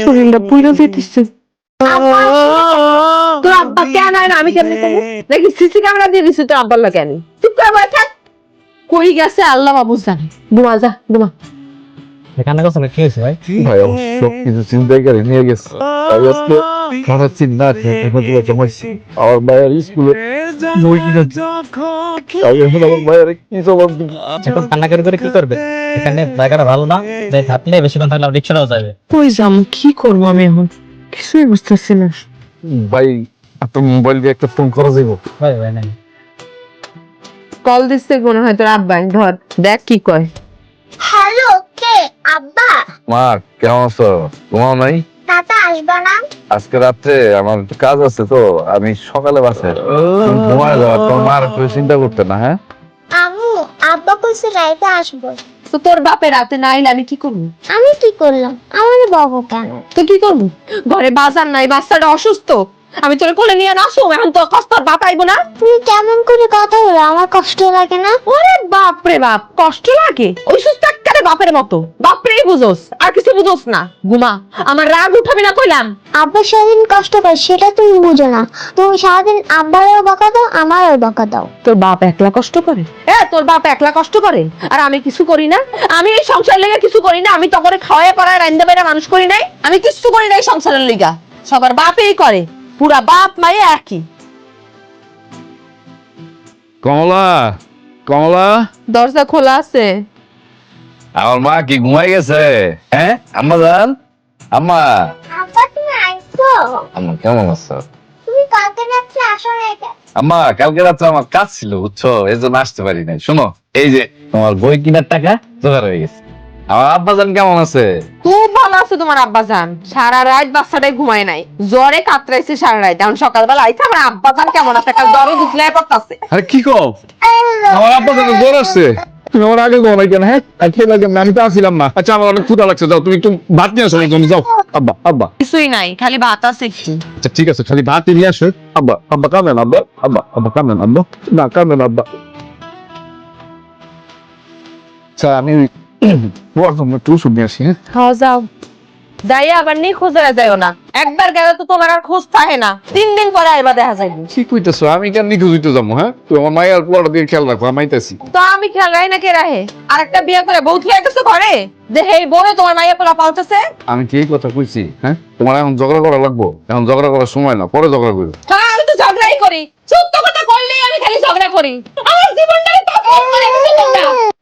শরীরটা পুরো যেতেছে। তোর আব্বা কেন আয় না? আমি কেমনে করবো? দেখি সিসি ক্যামেরা দিয়ে দিছি তোর আব্বার লাগে আমি। চুপ করে বসে থাক। কই গেছে আল্লাহ বাবু জানে। ঘুমা যা, ঘুমা। এখানে কথা কি হয়েছে ভাই? ভাই সব কিছু চিন্তাই করে নিয়ে গেছে। আমি আজকে খারাপ চিন্তা জমাইছি আমার মায়ের স্কুলে বই কিনেছি। আমি এখন আমার মায়ের কি জবাব দিব? এখন কান্না করে কি করবে? এখানে জায়গাটা ভালো না, তাই থাকলে বেশিক্ষণ থাকলে রিক্সাটাও যাবে। কই যাম, কি করবো আমি এখন? কিছুই বুঝতেছি না। ভাই আপনার মোবাইল দিয়ে একটা ফোন করা যাইব? ভাই ভাই নাই। কল দিচ্ছে মনে হয় তোর আব্বাই, ধর দেখ কি কয়। হ্যালো, কে? আব্বা? মা কেমন আছো? ঘুমাও নাই? দাদা আসবা না? আজকে রাত্রে আমার একটু কাজ আছে তো আমি সকালে বাসে ঘুমায় যাওয়া তোমার মার একটু চিন্তা করতে না। হ্যাঁ আম্মু, আব্বা কইছে রাইতে আসবো। তো তোর বাপে রাতে না আইলে আমি কি করবো? আমি কি করলাম? আমার বাবা কেন? তো কি করবো? ঘরে বাজার নাই, বাচ্চাটা অসুস্থ, আমি তোর কোলে নিয়ে নাসো, এখন তো কষ্ট বাপ আইবো না? তুমি কেমন করে কথা বলো? আমার কষ্ট লাগে না? ওরে বাপ রে বাপ, কষ্ট লাগে? ওই সুস্থ এক্কারে বাপের মতো, বাপরেই বুঝোস, আর কিছু বুঝোস না। ঘুমা, আমার রাগ উঠাবি না কইলাম। আব্বা সারাদিন কষ্ট করে সেটা তুমি বুঝো না। তুমি সারাদিন আব্বারও বকা দাও, আমারও বকা দাও। তোর বাপ একলা কষ্ট করে? তোর বাপ একলা কষ্ট করে আর আমি কিছু করি না? আমি এই সংসার লেগে কিছু করি না? আমি তো করে খাওয়ায় পড়ায় রান্দা বেড়া মানুষ করি নাই? আমি কিছু করি না এই সংসারের লিগা? সবার বাপই করে, পুরা বাপ মায়ে একই। কমলা, কমলা, দরজা খোলা আছে। আমার মা কি ঘুমাই গেছে? হ্যাঁ আম্মা জান, আম্মা, আব্বা তুমি আইছো? আম্মা কেমন আছো? তুমি কালকে রাত্রে আসো না কেন? আম্মা কালকে রাত্রে আমার কাজ ছিল বুঝছো, এই জন্য আসতে পারি নাই। শোনো এই যে তোমার বই কেনার টাকা জোগাড় হয়ে গেছে। আমার আব্বা জান কেমন আছে? খুব ভালো আছে তোমার আব্বা জান, সারা রাত বাচ্চাটাই ঘুমায় নাই, জ্বরে কাতরাইছে সারা রাত। এখন সকালবেলা আইছে আমার আব্বা জান কেমন আছে, কাল জ্বরে দুধলাই পড়তাছে। আরে কি কও? আমার আব্বা জান জ্বর আসছে? তুমি আমার আগে গো নাই কেন? হ্যাঁ খেয়ে লাগে আমি তো আসছিলাম না। আচ্ছা আমার অনেক ক্ষুধা লাগছে, যাও তুমি একটু ভাত নিয়ে আসো আমার জন্য, যাও। আব্বা, আব্বা, কিছুই নাই, খালি ভাত আছে একটু। আচ্ছা ঠিক আছে, খালি ভাত নিয়ে আসো। আব্বা, আব্বা কামেন, আব্বা, আব্বা, আব্বা কামেন, আব্বা, না কামেন আব্বা। আচ্ছা আমি একটু ওষুধ নিয়ে আসি। হ্যাঁ খাওয়া যাও, যাই আবার নি খোঁজে যাইও না। একবার গেলে তো তোমার আর খোঁজ থাকে না, 3 দিন পরে আইবা দেখা যাইবে। কি কইতেছো? আমি কেন নিখোঁজ হইতে যাবো? হ্যাঁ তুই আমার মায়ের পোলাটা দিয়ে খেয়াল রাখবো, আমি আইতাছি। তো আমি খেয়াল রাখি না কে রাহে? আর একটা বিয়ে করে বউ থুয়ে গেছে ঘরে, যে হেই বউরে তোমার মাইয়া পোলা পালতেছে। আমি কি এই কথা কইছি? হ্যাঁ তোমার এখন ঝগড়া করা লাগবো? এখন ঝগড়া করার সময় না, পরে ঝগড়া করবো। হ্যাঁ আমি তো ঝগড়াই করি, সত্য কথা করলেই আমি খালি ঝগড়া করি। আমার জীবনটাকে তখন করে দিছো তোমরা।